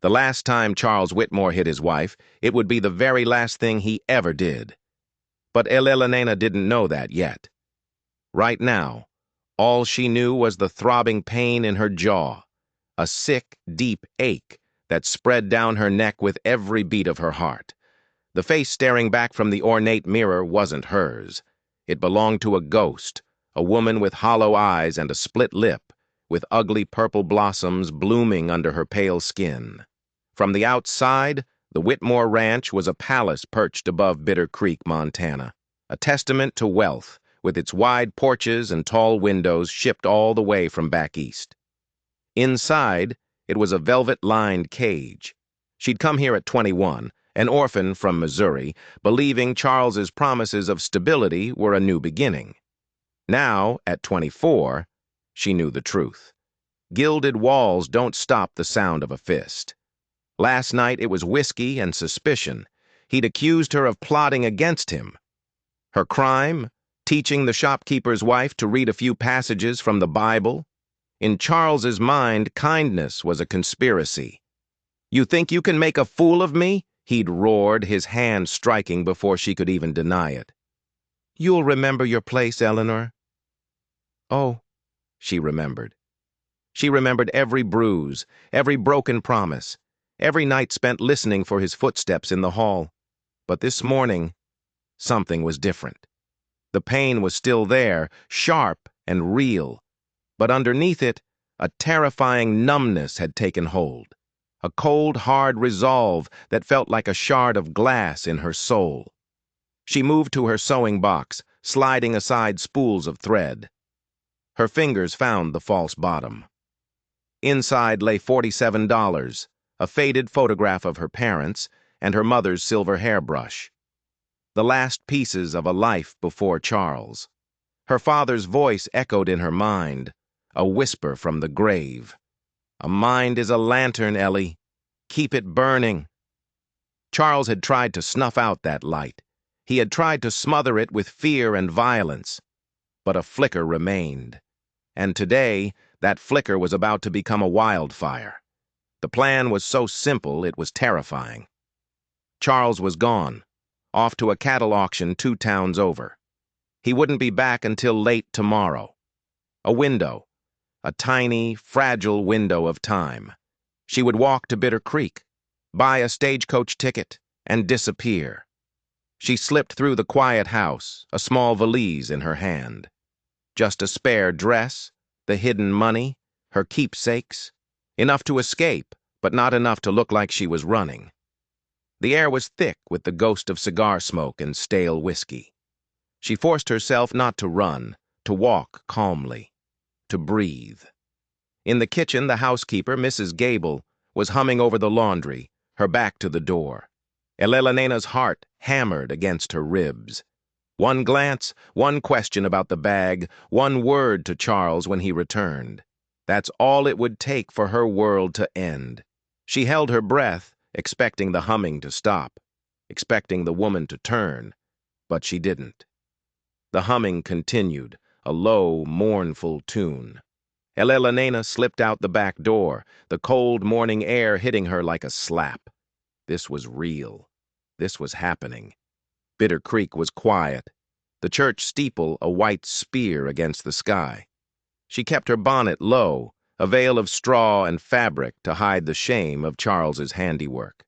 The last time Charles Whitmore hit his wife, it would be the very last thing he ever did. But Elena didn't know that yet. Right now, all she knew was the throbbing pain in her jaw, a sick, deep ache that spread down her neck with every beat of her heart. The face staring back from the ornate mirror wasn't hers. It belonged to a ghost, a woman with hollow eyes and a split lip, with ugly purple blossoms blooming under her pale skin. From the outside, the Whitmore Ranch was a palace perched above Bitter Creek, Montana, a testament to wealth, with its wide porches and tall windows shipped all the way from back east. Inside, it was a velvet-lined cage. She'd come here at 21, an orphan from Missouri, believing Charles's promises of stability were a new beginning. Now, at 24, she knew the truth. Gilded walls don't stop the sound of a fist. Last night it was whiskey and suspicion. He'd accused her of plotting against him. Her crime? Teaching the shopkeeper's wife to read a few passages from the Bible? In Charles's mind, kindness was a conspiracy. "You think you can make a fool of me?" He'd roared, his hand striking before she could even deny it. "You'll remember your place, Eleanor." Oh, she remembered. She remembered every bruise, every broken promise, every night spent listening for his footsteps in the hall. But this morning, something was different. The pain was still there, sharp and real, but underneath it, a terrifying numbness had taken hold, a cold, hard resolve that felt like a shard of glass in her soul. She moved to her sewing box, sliding aside spools of thread. Her fingers found the false bottom. Inside lay $47, a faded photograph of her parents, and her mother's silver hairbrush. The last pieces of a life before Charles. Her father's voice echoed in her mind, a whisper from the grave. "A mind is a lantern, Ellie. Keep it burning." Charles had tried to snuff out that light. He had tried to smother it with fear and violence. But a flicker remained. And today, that flicker was about to become a wildfire. The plan was so simple it was terrifying. Charles was gone, off to a cattle auction 2 towns over. He wouldn't be back until late tomorrow. A window, a tiny, fragile window of time. She would walk to Bitter Creek, buy a stagecoach ticket, and disappear. She slipped through the quiet house, a small valise in her hand. Just a spare dress, the hidden money, her keepsakes, enough to escape, but not enough to look like she was running. The air was thick with the ghost of cigar smoke and stale whiskey. She forced herself not to run, to walk calmly, to breathe. In the kitchen, the housekeeper, Mrs. Gable, was humming over the laundry, her back to the door. Elena's heart hammered against her ribs. One glance, one question about the bag, one word to Charles when he returned. That's all it would take for her world to end. She held her breath, expecting the humming to stop, expecting the woman to turn, but she didn't. The humming continued, a low, mournful tune. Elena slipped out the back door, the cold morning air hitting her like a slap. This was real. This was happening. Bitter Creek was quiet, the church steeple a white spear against the sky. She kept her bonnet low, a veil of straw and fabric to hide the shame of Charles's handiwork.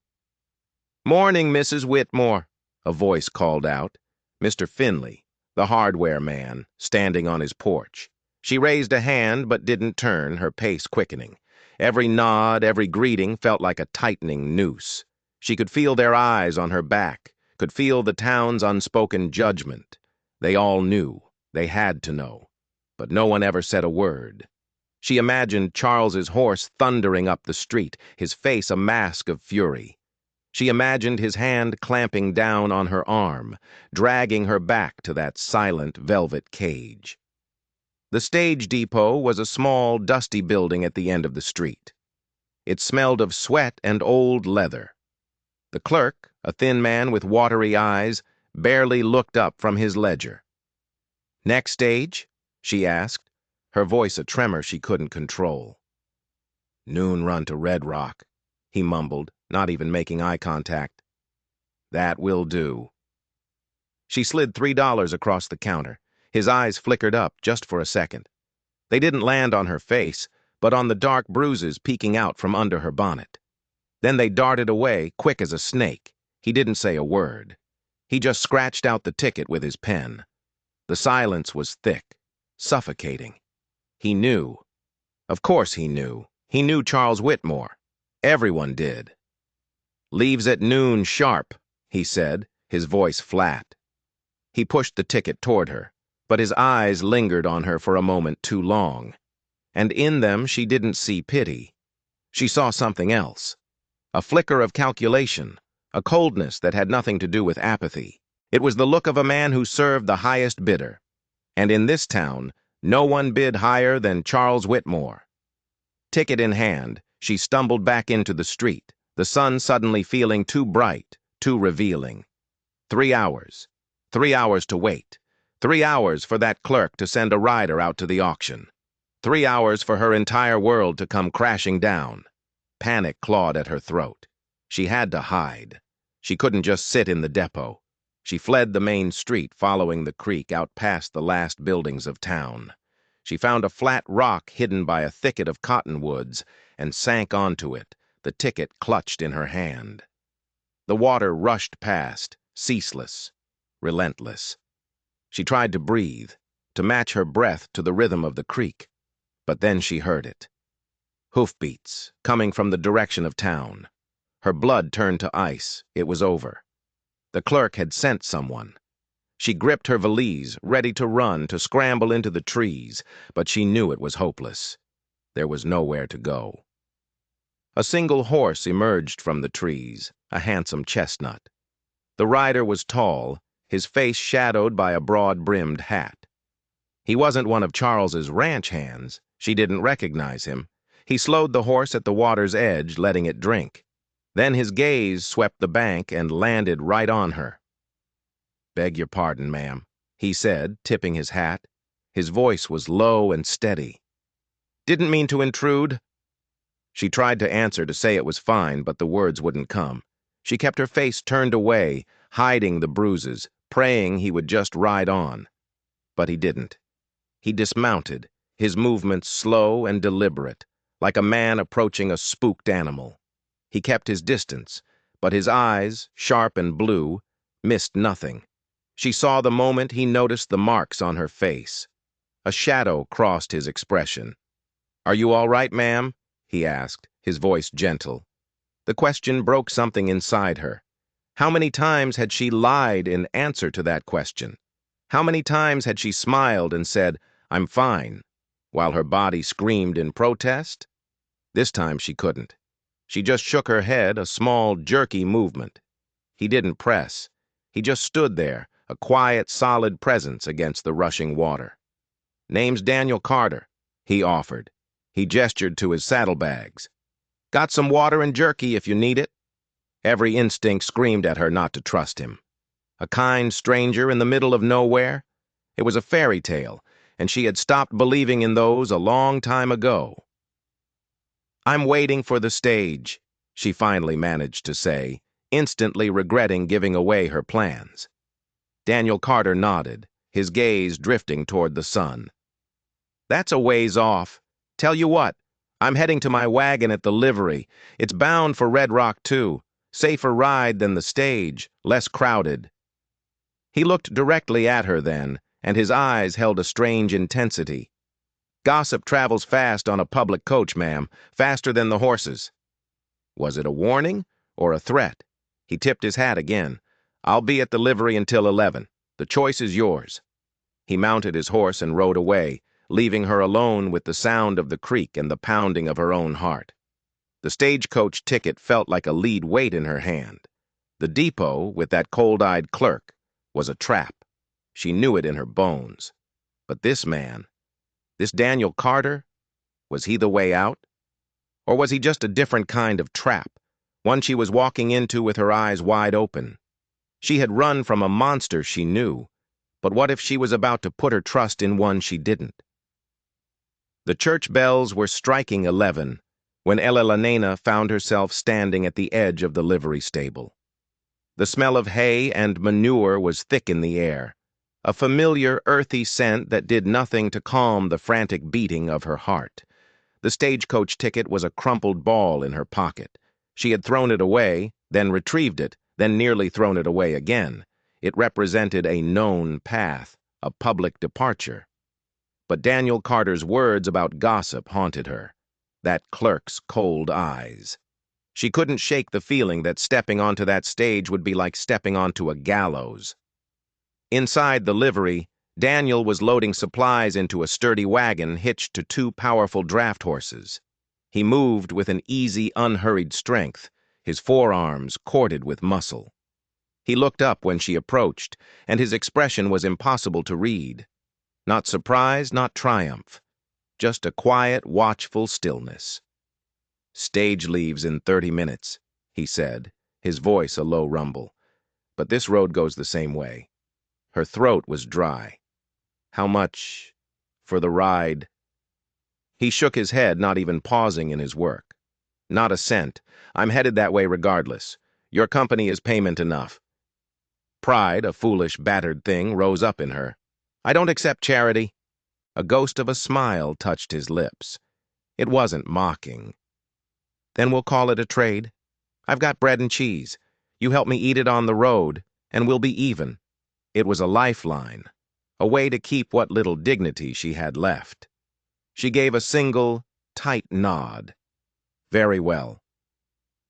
"Morning, Mrs. Whitmore," a voice called out. Mr. Finley, the hardware man, standing on his porch. She raised a hand but didn't turn, her pace quickening. Every nod, every greeting felt like a tightening noose. She could feel their eyes on her back, could feel the town's unspoken judgment. They all knew. They had to know. But no one ever said a word. She imagined Charles's horse thundering up the street, his face a mask of fury. She imagined his hand clamping down on her arm, dragging her back to that silent velvet cage. The stage depot was a small, dusty building at the end of the street. It smelled of sweat and old leather. The clerk, a thin man with watery eyes, barely looked up from his ledger. "Next stage?" she asked, her voice a tremor she couldn't control. "Noon run to Red Rock," he mumbled, not even making eye contact. That will do. She slid $3 across the counter. His eyes flickered up just for a second. They didn't land on her face, but on the dark bruises peeking out from under her bonnet. Then they darted away, quick as a snake. He didn't say a word. He just scratched out the ticket with his pen. The silence was thick, suffocating. He knew. Of course he knew. He knew Charles Whitmore. Everyone did. "Leaves at noon sharp," he said, his voice flat. He pushed the ticket toward her, but his eyes lingered on her for a moment too long. And in them she didn't see pity. She saw something else. A flicker of calculation, a coldness that had nothing to do with apathy. It was the look of a man who served the highest bidder. And in this town, no one bid higher than Charles Whitmore. Ticket in hand, she stumbled back into the street, the sun suddenly feeling too bright, too revealing. 3 hours. 3 hours to wait. 3 hours for that clerk to send a rider out to the auction. 3 hours for her entire world to come crashing down. Panic clawed at her throat. She had to hide. She couldn't just sit in the depot. She fled the main street, following the creek out past the last buildings of town. She found a flat rock hidden by a thicket of cottonwoods and sank onto it, the ticket clutched in her hand. The water rushed past, ceaseless, relentless. She tried to breathe, to match her breath to the rhythm of the creek, but then she heard it. Hoofbeats, coming from the direction of town. Her blood turned to ice. It was over. The clerk had sent someone. She gripped her valise, ready to run, to scramble into the trees, but she knew it was hopeless. There was nowhere to go. A single horse emerged from the trees, a handsome chestnut. The rider was tall, his face shadowed by a broad-brimmed hat. He wasn't one of Charles's ranch hands. She didn't recognize him. He slowed the horse at the water's edge, letting it drink. Then his gaze swept the bank and landed right on her. "Beg your pardon, ma'am," he said, tipping his hat. His voice was low and steady. "Didn't mean to intrude." She tried to answer, to say it was fine, but the words wouldn't come. She kept her face turned away, hiding the bruises, praying he would just ride on. But he didn't. He dismounted, his movements slow and deliberate, like a man approaching a spooked animal. He kept his distance, but his eyes, sharp and blue, missed nothing. She saw the moment he noticed the marks on her face. A shadow crossed his expression. "Are you all right, ma'am?" he asked, his voice gentle. The question broke something inside her. How many times had she lied in answer to that question? How many times had she smiled and said, "I'm fine," while her body screamed in protest? This time she couldn't. She just shook her head, a small, jerky movement. He didn't press. He just stood there, a quiet, solid presence against the rushing water. "Name's Daniel Carter," he offered. He gestured to his saddlebags. "Got some water and jerky if you need it." Every instinct screamed at her not to trust him. A kind stranger in the middle of nowhere? It was a fairy tale, and she had stopped believing in those a long time ago. "I'm waiting for the stage," she finally managed to say, instantly regretting giving away her plans. Daniel Carter nodded, his gaze drifting toward the sun. "That's a ways off. Tell you what, I'm heading to my wagon at the livery. It's bound for Red Rock, too. Safer ride than the stage, less crowded." He looked directly at her then, and his eyes held a strange intensity. "Gossip travels fast on a public coach, ma'am, faster than the horses." Was it a warning or a threat? He tipped his hat again. "I'll be at the livery until 11. The choice is yours." He mounted his horse and rode away, leaving her alone with the sound of the creek and the pounding of her own heart. The stagecoach ticket felt like a lead weight in her hand. The depot, with that cold-eyed clerk, was a trap. She knew it in her bones. But this man, this Daniel Carter, was he the way out? Or was he just a different kind of trap, one she was walking into with her eyes wide open? She had run from a monster she knew, but what if she was about to put her trust in one she didn't? The church bells were striking 11, when Elena found herself standing at the edge of the livery stable. The smell of hay and manure was thick in the air, a familiar, earthy scent that did nothing to calm the frantic beating of her heart. The stagecoach ticket was a crumpled ball in her pocket. She had thrown it away, then retrieved it, then nearly thrown it away again. It represented a known path, a public departure. But Daniel Carter's words about gossip haunted her. That clerk's cold eyes. She couldn't shake the feeling that stepping onto that stage would be like stepping onto a gallows. Inside the livery, Daniel was loading supplies into a sturdy wagon hitched to two powerful draft horses. He moved with an easy, unhurried strength, his forearms corded with muscle. He looked up when she approached, and his expression was impossible to read. Not surprise, not triumph. Just a quiet, watchful stillness. "Stage leaves in 30 minutes, he said, his voice a low rumble. "But this road goes the same way." Her throat was dry. "How much for the ride?" He shook his head, not even pausing in his work. "Not a cent. I'm headed that way regardless. Your company is payment enough." Pride, a foolish, battered thing, rose up in her. "I don't accept charity." A ghost of a smile touched his lips. It wasn't mocking. "Then we'll call it a trade. I've got bread and cheese. You help me eat it on the road, and we'll be even." It was a lifeline, a way to keep what little dignity she had left. She gave a single, tight nod. "Very well."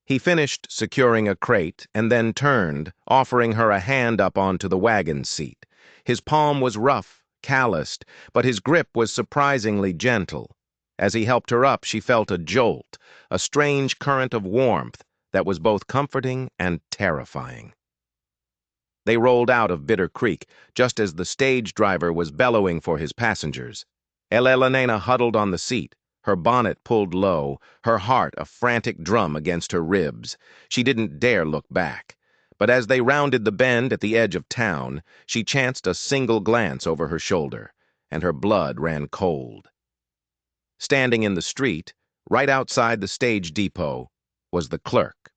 He finished securing a crate and then turned, offering her a hand up onto the wagon seat. His palm was rough, calloused, but his grip was surprisingly gentle. As he helped her up, she felt a jolt, a strange current of warmth that was both comforting and terrifying. They rolled out of Bitter Creek just as the stage driver was bellowing for his passengers. Elena huddled on the seat, her bonnet pulled low, her heart a frantic drum against her ribs. She didn't dare look back. But as they rounded the bend at the edge of town, she chanced a single glance over her shoulder, and her blood ran cold. Standing in the street, right outside the stage depot, was the clerk.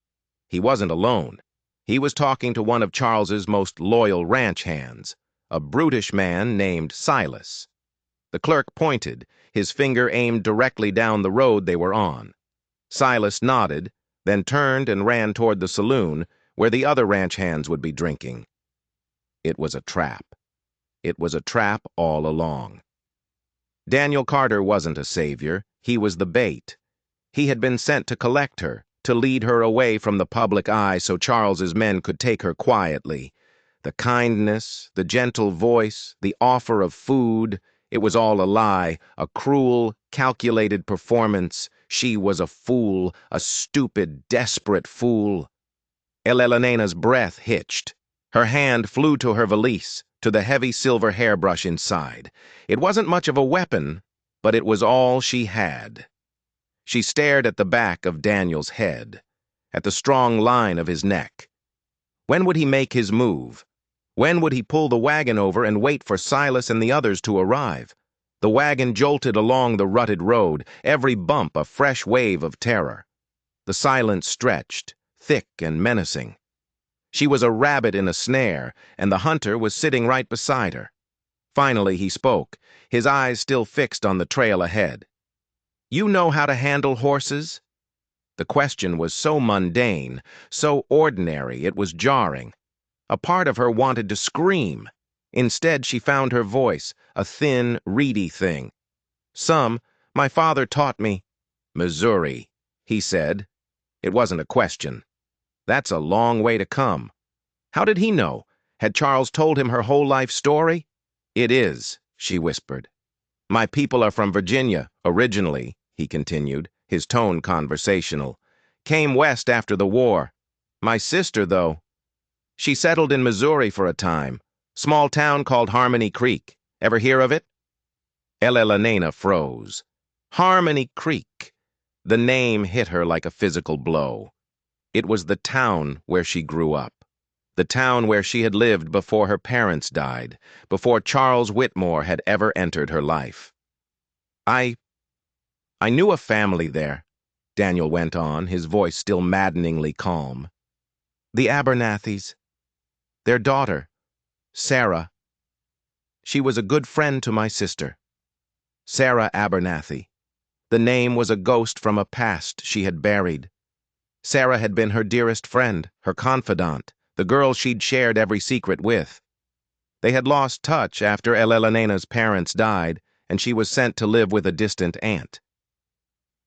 He wasn't alone. He was talking to one of Charles's most loyal ranch hands, a brutish man named Silas. The clerk pointed, his finger aimed directly down the road they were on. Silas nodded, then turned and ran toward the saloon, where the other ranch hands would be drinking. It was a trap. It was a trap all along. Daniel Carter wasn't a savior. He was the bait. He had been sent to collect her, to lead her away from the public eye so Charles's men could take her quietly. The kindness, the gentle voice, the offer of food, it was all a lie, a cruel, calculated performance. She was a fool, a stupid, desperate fool. Elena's breath hitched. Her hand flew to her valise, to the heavy silver hairbrush inside. It wasn't much of a weapon, but it was all she had. She stared at the back of Daniel's head, at the strong line of his neck. When would he make his move? When would he pull the wagon over and wait for Silas and the others to arrive? The wagon jolted along the rutted road, every bump a fresh wave of terror. The silence stretched, thick and menacing. She was a rabbit in a snare, and the hunter was sitting right beside her. Finally he spoke, his eyes still fixed on the trail ahead. "You know how to handle horses?" The question was so mundane, so ordinary, it was jarring. A part of her wanted to scream. Instead, she found her voice, a thin, reedy thing. My father taught me." "Missouri," he said. It wasn't a question. "That's a long way to come." How did he know? Had Charles told him her whole life story? "It is," she whispered. "My people are from Virginia, originally," he continued, his tone conversational. "Came west after the war. My sister, though, she settled in Missouri for a time. Small town called Harmony Creek. Ever hear of it?" Elena froze. Harmony Creek. The name hit her like a physical blow. It was the town where she grew up. The town where she had lived before her parents died, before Charles Whitmore had ever entered her life. I knew a family there." Daniel went on, his voice still maddeningly calm. The Abernathys. Their daughter, Sarah. She was a good friend to my sister. Sarah Abernathy. The name was a ghost from a past she had buried. Sarah had been her dearest friend, her confidant, the girl she'd shared every secret with. They had lost touch after Elena's parents died, and she was sent to live with a distant aunt.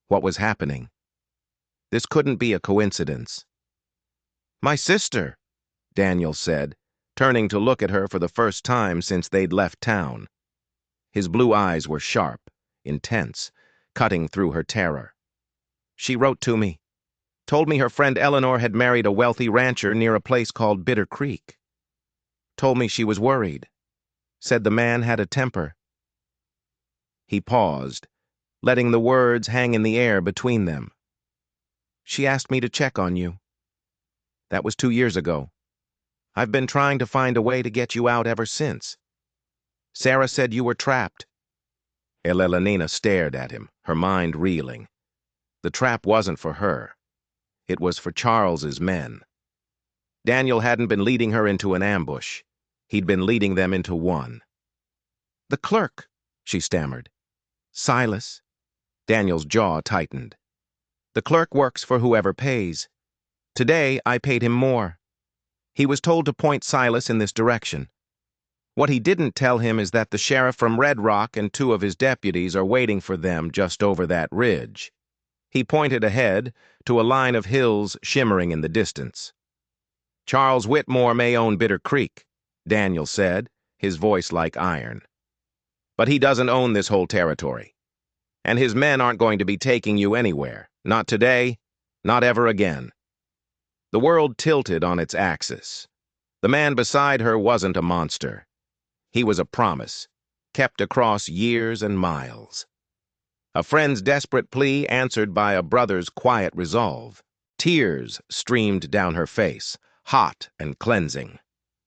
What was happening? This couldn't be a coincidence. My sister, Daniel said, turning to look at her for the first time since they'd left town. His blue eyes were sharp, intense, cutting through her terror. She wrote to me, told me her friend Eleanor had married a wealthy rancher near a place called Bitter Creek. Told me she was worried. Said the man had a temper. He paused, letting the words hang in the air between them. She asked me to check on you. That was 2 years ago. I've been trying to find a way to get you out ever since. Sarah said you were trapped. Elena stared at him, her mind reeling. The trap wasn't for her. It was for Charles's men. Daniel hadn't been leading her into an ambush. He'd been leading them into one. The clerk, she stammered. Silas. Daniel's jaw tightened. The clerk works for whoever pays. Today, I paid him more. He was told to point Silas in this direction. What he didn't tell him is that the sheriff from Red Rock and 2 of his deputies are waiting for them just over that ridge. He pointed ahead to a line of hills shimmering in the distance. Charles Whitmore may own Bitter Creek, Daniel said, his voice like iron. But he doesn't own this whole territory. And his men aren't going to be taking you anywhere. Not today, not ever again. The world tilted on its axis. The man beside her wasn't a monster. He was a promise, kept across years and miles. A friend's desperate plea answered by a brother's quiet resolve. Tears streamed down her face, hot and cleansing.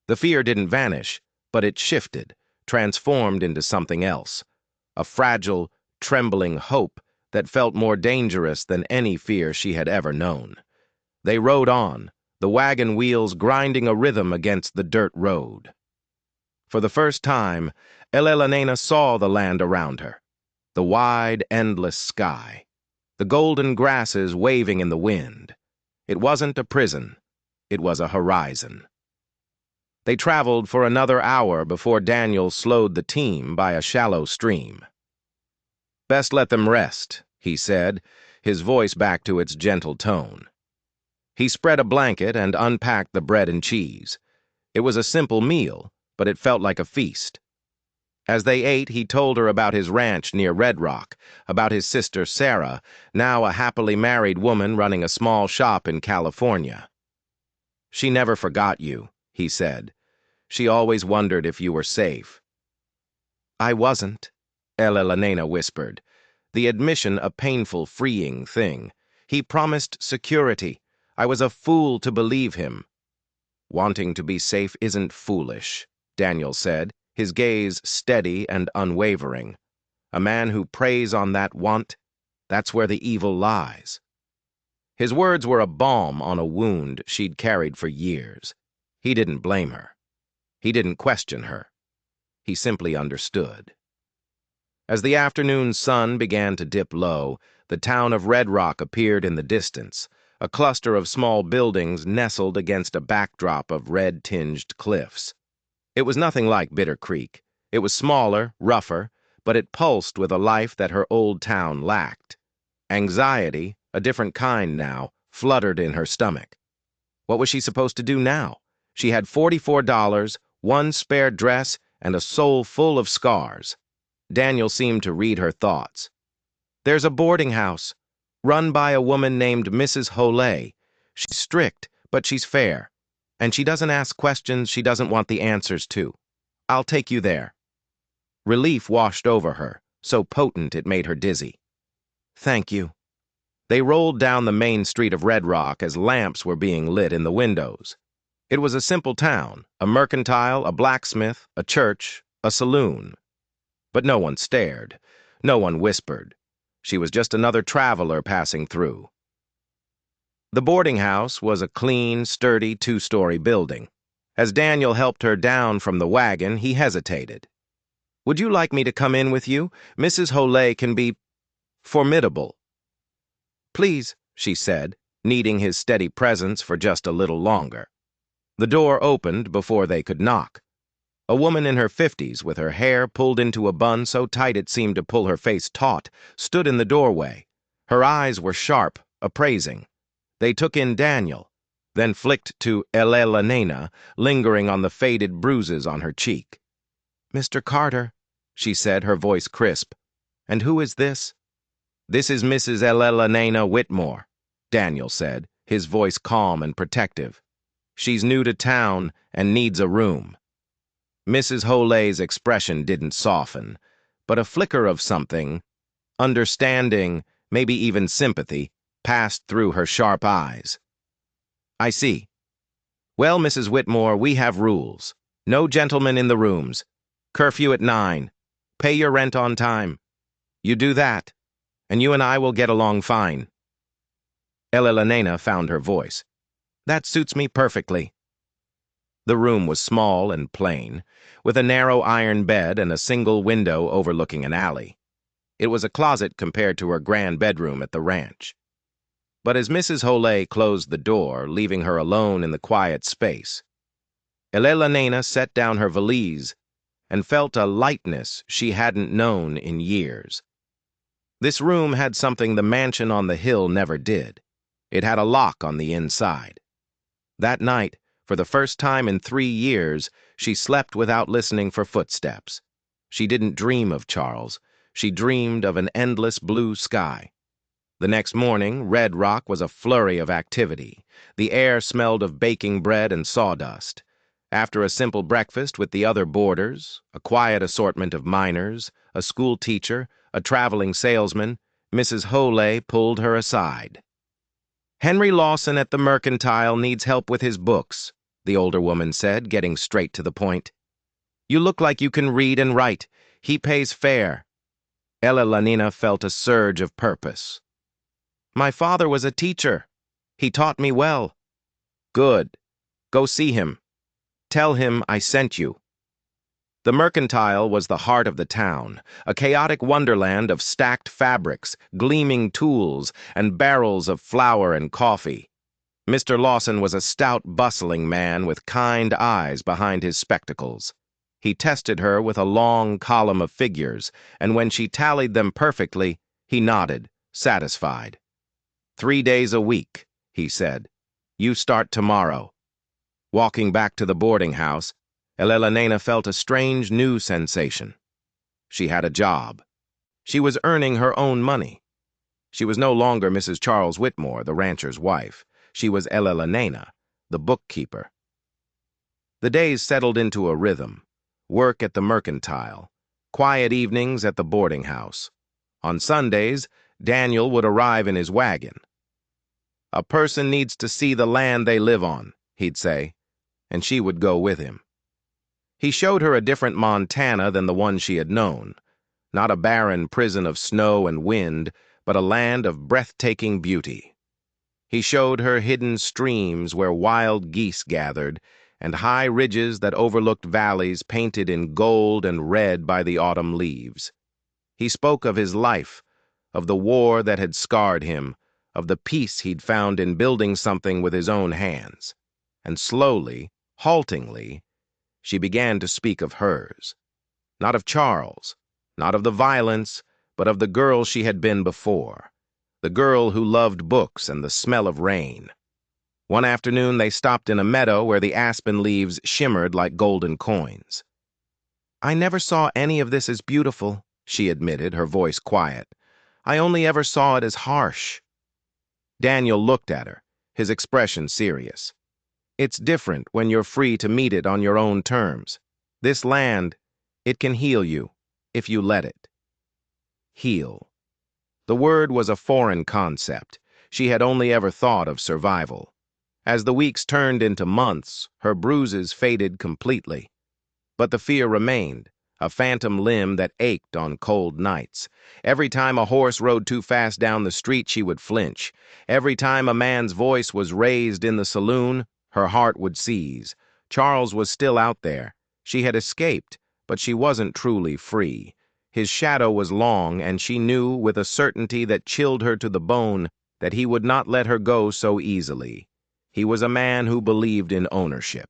The fear didn't vanish, but it shifted, transformed into something else. A fragile, trembling hope that felt more dangerous than any fear she had ever known. They rode on, the wagon wheels grinding a rhythm against the dirt road. For the first time, Elena saw the land around her. The wide, endless sky. The golden grasses waving in the wind. It wasn't a prison. It was a horizon. They traveled for another hour before Daniel slowed the team by a shallow stream. Best let them rest, he said, his voice back to its gentle tone. He spread a blanket and unpacked the bread and cheese. It was a simple meal, but it felt like a feast. As they ate, he told her about his ranch near Red Rock, about his sister Sarah, now a happily married woman running a small shop in California. She never forgot you, he said. She always wondered if you were safe. I wasn't, Elena whispered, the admission a painful, freeing thing. He promised security. I was a fool to believe him. Wanting to be safe isn't foolish, Daniel said, his gaze steady and unwavering. A man who preys on that want, that's where the evil lies. His words were a balm on a wound she'd carried for years. He didn't blame her. He didn't question her. He simply understood. As the afternoon sun began to dip low, the town of Red Rock appeared in the distance, a cluster of small buildings nestled against a backdrop of red-tinged cliffs. It was nothing like Bitter Creek. It was smaller, rougher, but it pulsed with a life that her old town lacked. Anxiety, a different kind now, fluttered in her stomach. What was she supposed to do now? She had $44, 1 spare dress, and a soul full of scars. Daniel seemed to read her thoughts. There's a boarding house, run by a woman named Mrs. Holay. She's strict, but she's fair. And she doesn't ask questions she doesn't want the answers to. I'll take you there. Relief washed over her, so potent it made her dizzy. Thank you. They rolled down the main street of Red Rock as lamps were being lit in the windows. It was a simple town, a mercantile, a blacksmith, a church, a saloon. But no one stared. No one whispered. She was just another traveler passing through. The boarding house was a clean, sturdy two-story building. As Daniel helped her down from the wagon, he hesitated. "Would you like me to come in with you? Mrs. Holay can be formidable." "Please," she said, needing his steady presence for just a little longer. The door opened before they could knock. A woman in her 50s, with her hair pulled into a bun so tight it seemed to pull her face taut, stood in the doorway. Her eyes were sharp, appraising. They took in Daniel, then flicked to Elena, lingering on the faded bruises on her cheek. "Mr. Carter," she said, her voice crisp. "And who is this?" "This is Mrs. Elena Whitmore," Daniel said, his voice calm and protective. "She's new to town and needs a room." Mrs. Holay's expression didn't soften, but a flicker of something, understanding, maybe even sympathy, passed through her sharp eyes. "I see. Well, Mrs. Whitmore, we have rules. No gentlemen in the rooms. Curfew at 9. Pay your rent on time. You do that, and you and I will get along fine." Elena found her voice. "That suits me perfectly." The room was small and plain, with a narrow iron bed and a single window overlooking an alley. It was a closet compared to her grand bedroom at the ranch. But as Mrs. Holay closed the door, leaving her alone in the quiet space, Elena set down her valise and felt a lightness she hadn't known in years. This room had something the mansion on the hill never did. It had a lock on the inside. That night, for the first time in 3 years, she slept without listening for footsteps. She didn't dream of Charles. She dreamed of an endless blue sky. The next morning, Red Rock was a flurry of activity. The air smelled of baking bread and sawdust. After a simple breakfast with the other boarders, a quiet assortment of miners, a school teacher, a traveling salesman, Mrs. Holay pulled her aside. "Henry Lawson at the Mercantile needs help with his books," the older woman said, getting straight to the point. "You look like you can read and write. He pays fair." Elena felt a surge of purpose. "My father was a teacher. He taught me well." "Good. Go see him. Tell him I sent you." The Mercantile was the heart of the town, a chaotic wonderland of stacked fabrics, gleaming tools, and barrels of flour and coffee. Mr. Lawson was a stout, bustling man with kind eyes behind his spectacles. He tested her with a long column of figures, and when she tallied them perfectly, he nodded, satisfied. "3 days a week," he said. "You start tomorrow." Walking back to the boarding house, Elena felt a strange new sensation. She had a job. She was earning her own money. She was no longer Mrs. Charles Whitmore, the rancher's wife. She was Elena, the bookkeeper. The days settled into a rhythm. Work at the Mercantile. Quiet evenings at the boarding house. On Sundays, Daniel would arrive in his wagon. "A person needs to see the land they live on," he'd say, and she would go with him. He showed her a different Montana than the one she had known. Not a barren prison of snow and wind, but a land of breathtaking beauty. He showed her hidden streams where wild geese gathered, and high ridges that overlooked valleys painted in gold and red by the autumn leaves. He spoke of his life, of the war that had scarred him, of the peace he'd found in building something with his own hands. And slowly, haltingly, she began to speak of hers. Not of Charles, not of the violence, but of the girl she had been before. The girl who loved books and the smell of rain. One afternoon they stopped in a meadow where the aspen leaves shimmered like golden coins. "I never saw any of this as beautiful," she admitted, her voice quiet. "I only ever saw it as harsh." Daniel looked at her, his expression serious. "It's different when you're free to meet it on your own terms. This land, it can heal you, if you let it." Heal. The word was a foreign concept. She had only ever thought of survival. As the weeks turned into months, her bruises faded completely. But the fear remained, a phantom limb that ached on cold nights. Every time a horse rode too fast down the street, she would flinch. Every time a man's voice was raised in the saloon, her heart would seize. Charles was still out there. She had escaped, but she wasn't truly free. His shadow was long, and she knew with a certainty that chilled her to the bone that he would not let her go so easily. He was a man who believed in ownership,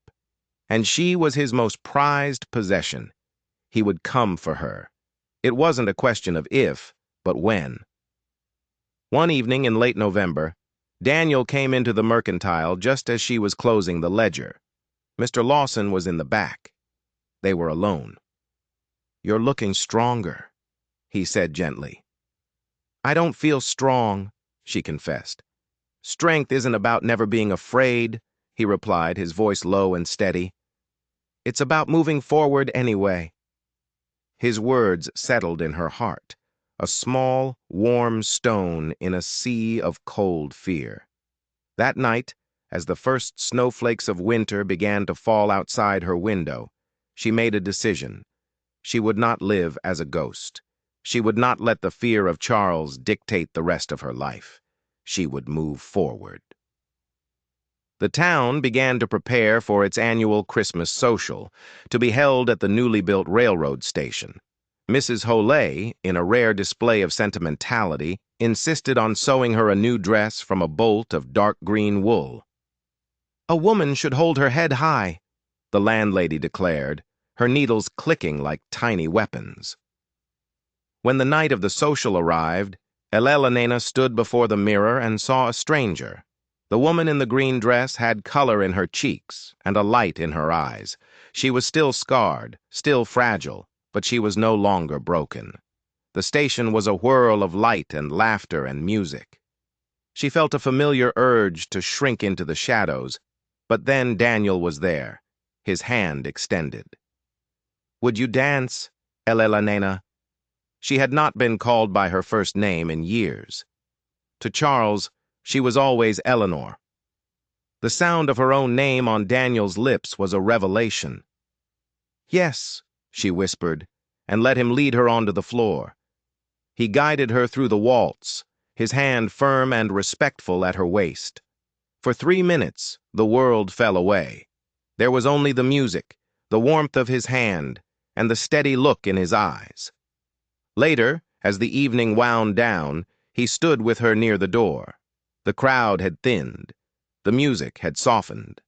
and she was his most prized possession. He would come for her. It wasn't a question of if, but when. One evening in late November, Daniel came into the mercantile just as she was closing the ledger. Mr. Lawson was in the back. They were alone. "You're looking stronger," he said gently. "I don't feel strong," she confessed. "Strength isn't about never being afraid," he replied, his voice low and steady. "It's about moving forward anyway." His words settled in her heart, a small, warm stone in a sea of cold fear. That night, as the first snowflakes of winter began to fall outside her window, she made a decision. She would not live as a ghost. She would not let the fear of Charles dictate the rest of her life. She would move forward. The town began to prepare for its annual Christmas social, to be held at the newly built railroad station. Mrs. Holay, in a rare display of sentimentality, insisted on sewing her a new dress from a bolt of dark green wool. "A woman should hold her head high," the landlady declared, her needles clicking like tiny weapons. When the night of the social arrived, Elena stood before the mirror and saw a stranger. The woman in the green dress had color in her cheeks and a light in her eyes. She was still scarred, still fragile, but she was no longer broken. The station was a whirl of light and laughter and music. She felt a familiar urge to shrink into the shadows, but then Daniel was there, his hand extended. "Would you dance, Elena?" She had not been called by her first name in years. To Charles, she was always Eleanor. The sound of her own name on Daniel's lips was a revelation. "Yes," she whispered, and let him lead her onto the floor. He guided her through the waltz, his hand firm and respectful at her waist. For 3 minutes, the world fell away. There was only the music, the warmth of his hand, and the steady look in his eyes. Later, as the evening wound down, he stood with her near the door. The crowd had thinned. The music had softened.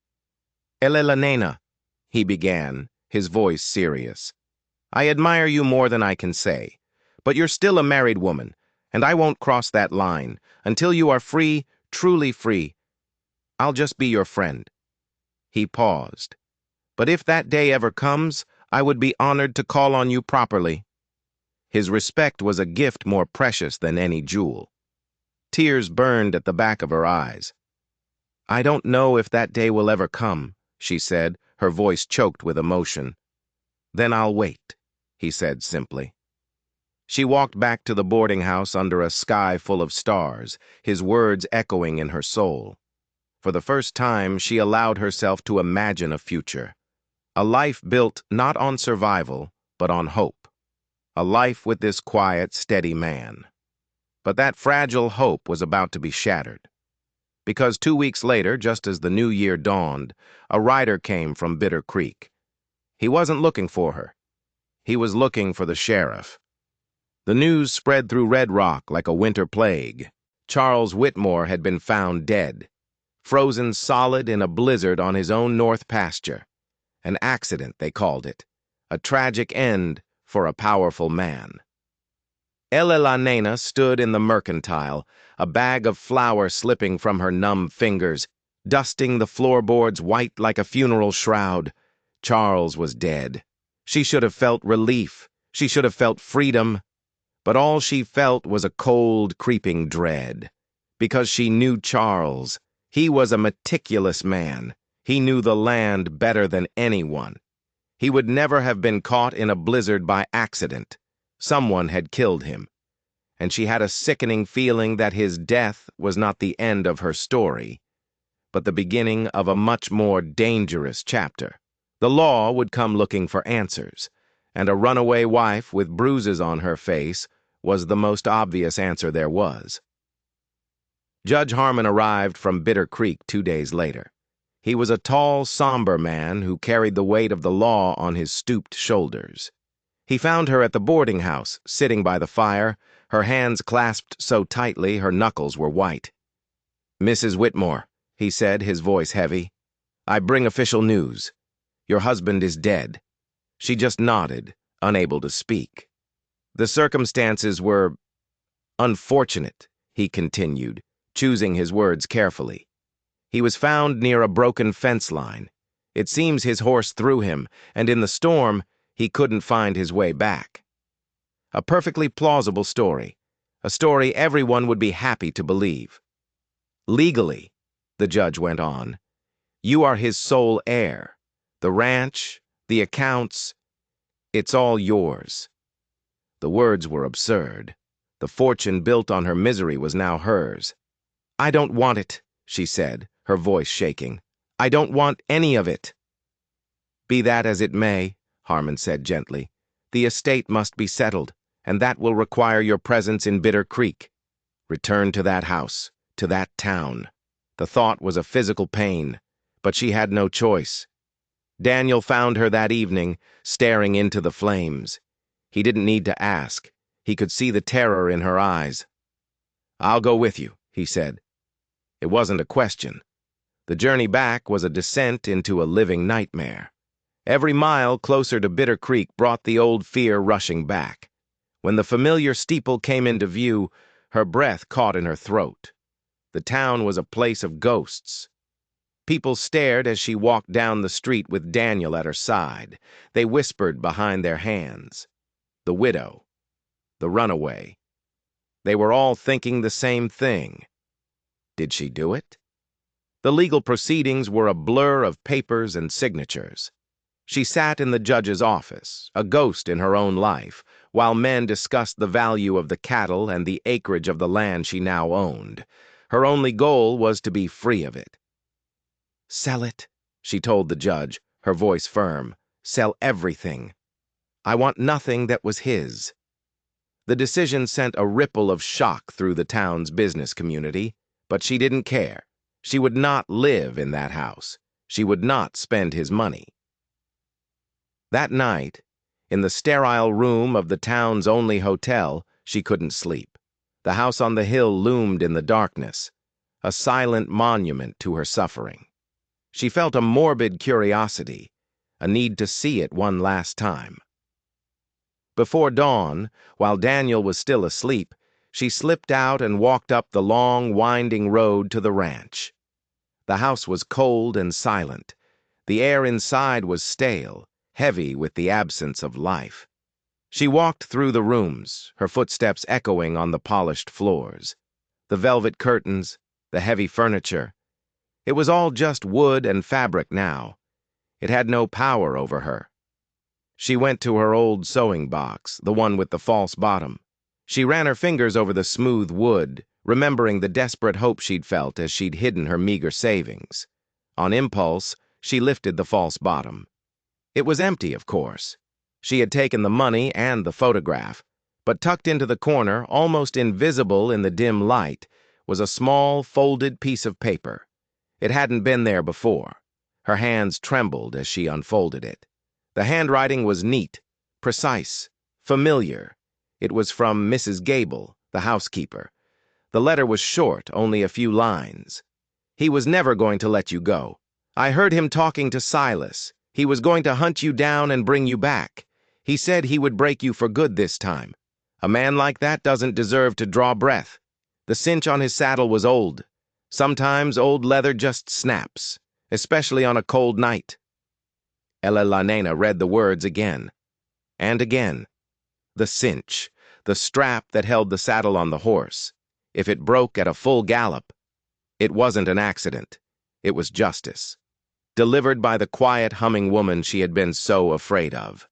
"Elena," he began, his voice serious, "I admire you more than I can say, but you're still a married woman, and I won't cross that line until you are free, truly free. I'll just be your friend." He paused. "But if that day ever comes, I would be honored to call on you properly." His respect was a gift more precious than any jewel. Tears burned at the back of her eyes. "I don't know if that day will ever come," she said, her voice choked with emotion. "Then I'll wait," he said simply. She walked back to the boarding house under a sky full of stars, his words echoing in her soul. For the first time, she allowed herself to imagine a future. A life built not on survival, but on hope. A life with this quiet, steady man. But that fragile hope was about to be shattered. Because 2 weeks later, just as the new year dawned, a rider came from Bitter Creek. He wasn't looking for her. He was looking for the sheriff. The news spread through Red Rock like a winter plague. Charles Whitmore had been found dead, frozen solid in a blizzard on his own north pasture. An accident, they called it. A tragic end for a powerful man. Elena stood in the mercantile, a bag of flour slipping from her numb fingers, dusting the floorboards white like a funeral shroud. Charles was dead. She should have felt relief. She should have felt freedom. But all she felt was a cold, creeping dread. Because she knew Charles. He was a meticulous man. He knew the land better than anyone. He would never have been caught in a blizzard by accident. Someone had killed him. And she had a sickening feeling that his death was not the end of her story, but the beginning of a much more dangerous chapter. The law would come looking for answers. and a runaway wife with bruises on her face was the most obvious answer there was. Judge Harmon arrived from Bitter Creek 2 days later. He was a tall, somber man who carried the weight of the law on his stooped shoulders. He found her at the boarding house, sitting by the fire, her hands clasped so tightly her knuckles were white. "Mrs. Whitmore," he said, his voice heavy, "I bring official news. Your husband is dead." She just nodded, unable to speak. "The circumstances were unfortunate," he continued, choosing his words carefully. "He was found near a broken fence line. It seems his horse threw him, and in the storm, he couldn't find his way back." A perfectly plausible story, a story everyone would be happy to believe. "Legally," the judge went on, "you are his sole heir. The ranch, the accounts, it's all yours." The words were absurd. The fortune built on her misery was now hers. "I don't want it," she said, her voice shaking. "I don't want any of it." "Be that as it may," Harmon said gently, "the estate must be settled, and that will require your presence in Bitter Creek. Return to that house, to that town." The thought was a physical pain, but she had no choice. Daniel found her that evening, staring into the flames. He didn't need to ask. He could see the terror in her eyes. "I'll go with you," he said. It wasn't a question. The journey back was a descent into a living nightmare. Every mile closer to Bitter Creek brought the old fear rushing back. When the familiar steeple came into view, her breath caught in her throat. The town was a place of ghosts. People stared as she walked down the street with Daniel at her side. They whispered behind their hands. The widow. The runaway. They were all thinking the same thing. Did she do it? The legal proceedings were a blur of papers and signatures. She sat in the judge's office, a ghost in her own life, while men discussed the value of the cattle and the acreage of the land she now owned. Her only goal was to be free of it. "Sell it," she told the judge, her voice firm. "Sell everything. I want nothing that was his." The decision sent a ripple of shock through the town's business community, but she didn't care. She would not live in that house. She would not spend his money. That night, in the sterile room of the town's only hotel, she couldn't sleep. The house on the hill loomed in the darkness, a silent monument to her suffering. She felt a morbid curiosity, a need to see it one last time. Before dawn, while Daniel was still asleep, she slipped out and walked up the long, winding road to the ranch. The house was cold and silent. The air inside was stale, heavy with the absence of life. She walked through the rooms, her footsteps echoing on the polished floors. The velvet curtains, the heavy furniture. It was all just wood and fabric now. It had no power over her. She went to her old sewing box, the one with the false bottom. She ran her fingers over the smooth wood, remembering the desperate hope she'd felt as she'd hidden her meager savings. On impulse, she lifted the false bottom. It was empty, of course. She had taken the money and the photograph, but tucked into the corner, almost invisible in the dim light, was a small, folded piece of paper. It hadn't been there before. Her hands trembled as she unfolded it. The handwriting was neat, precise, familiar. It was from Mrs. Gable, the housekeeper. The letter was short, only a few lines. "He was never going to let you go. I heard him talking to Silas. He was going to hunt you down and bring you back. He said he would break you for good this time. A man like that doesn't deserve to draw breath. The cinch on his saddle was old. Sometimes old leather just snaps, especially on a cold night." Elena read the words again. And again. The cinch, the strap that held the saddle on the horse. If it broke at a full gallop, it wasn't an accident. It was justice. Delivered by the quiet, humming woman she had been so afraid of.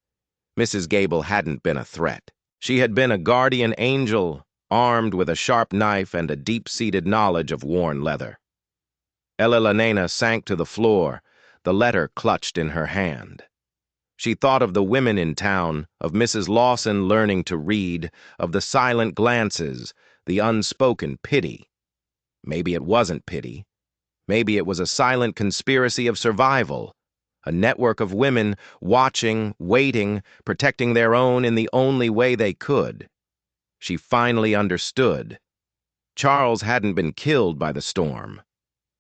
Mrs. Gable hadn't been a threat. She had been a guardian angel, armed with a sharp knife and a deep-seated knowledge of worn leather. Elena sank to the floor, the letter clutched in her hand. She thought of the women in town, of Mrs. Lawson learning to read, of the silent glances, the unspoken pity. Maybe it wasn't pity. Maybe it was a silent conspiracy of survival, a network of women watching, waiting, protecting their own in the only way they could. She finally understood. Charles hadn't been killed by the storm.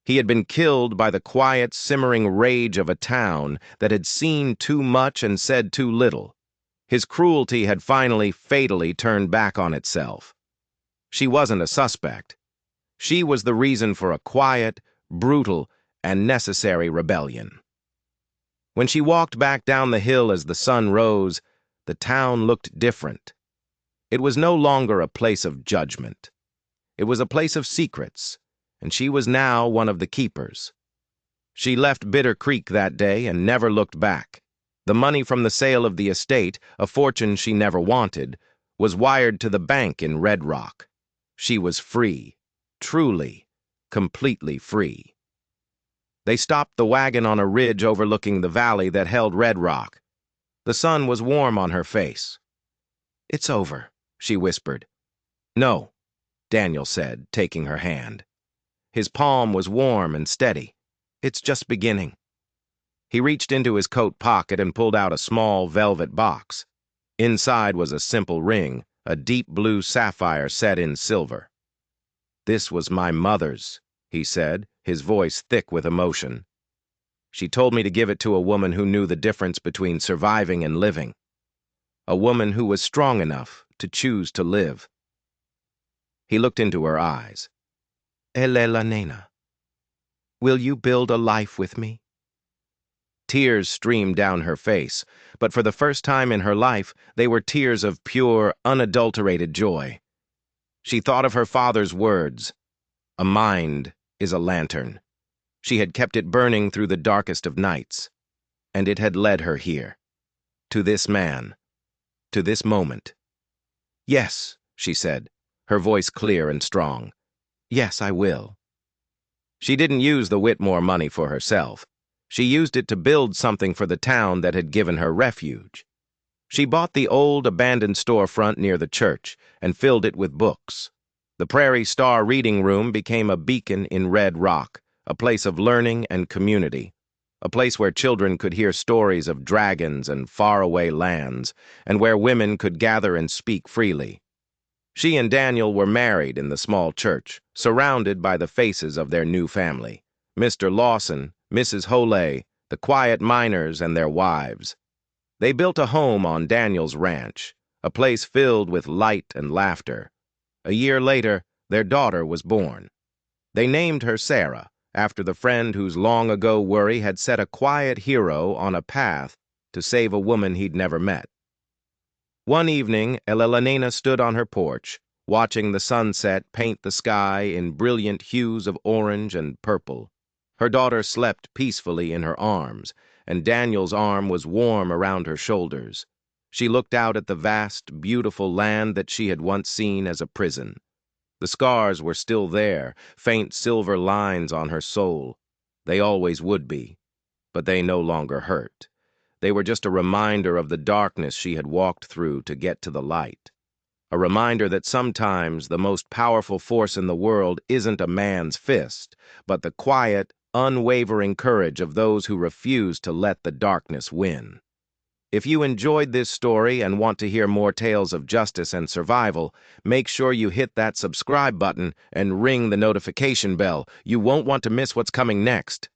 He had been killed by the quiet, simmering rage of a town that had seen too much and said too little. His cruelty had finally, fatally turned back on itself. She wasn't a suspect. She was the reason for a quiet, brutal, and necessary rebellion. When she walked back down the hill as the sun rose, the town looked different. It was no longer a place of judgment. It was a place of secrets, and she was now one of the keepers. She left Bitter Creek that day and never looked back. The money from the sale of the estate, a fortune she never wanted, was wired to the bank in Red Rock. She was free, truly, completely free. They stopped the wagon on a ridge overlooking the valley that held Red Rock. The sun was warm on her face. "It's over," she whispered. "No," Daniel said, taking her hand. His palm was warm and steady. "It's just beginning." He reached into his coat pocket and pulled out a small velvet box. Inside was a simple ring, a deep blue sapphire set in silver. "This was my mother's," he said, his voice thick with emotion. "She told me to give it to a woman who knew the difference between surviving and living. A woman who was strong enough to choose to live." He looked into her eyes. "Elela nena, will you build a life with me?" Tears streamed down her face, but for the first time in her life, they were tears of pure, unadulterated joy. She thought of her father's words, "A mind is a lantern." She had kept it burning through the darkest of nights, and it had led her here, to this man, to this moment. "Yes," she said, her voice clear and strong. "Yes, I will." She didn't use the Whitmore money for herself. She used it to build something for the town that had given her refuge. She bought the old, abandoned storefront near the church and filled it with books. The Prairie Star Reading Room became a beacon in Red Rock, a place of learning and community, a place where children could hear stories of dragons and faraway lands, and where women could gather and speak freely. She and Daniel were married in the small church, surrounded by the faces of their new family: Mr. Lawson, Mrs. Holey, the quiet miners and their wives. They built a home on Daniel's ranch, a place filled with light and laughter. A year later, their daughter was born. They named her Sarah, after the friend whose long-ago worry had set a quiet hero on a path to save a woman he'd never met. One evening, Elena stood on her porch, watching the sunset paint the sky in brilliant hues of orange and purple. Her daughter slept peacefully in her arms, and Daniel's arm was warm around her shoulders. She looked out at the vast, beautiful land that she had once seen as a prison. The scars were still there, faint silver lines on her soul. They always would be, but they no longer hurt. They were just a reminder of the darkness she had walked through to get to the light. A reminder that sometimes the most powerful force in the world isn't a man's fist, but the quiet, unwavering courage of those who refuse to let the darkness win. If you enjoyed this story and want to hear more tales of justice and survival, make sure you hit that subscribe button and ring the notification bell. You won't want to miss what's coming next.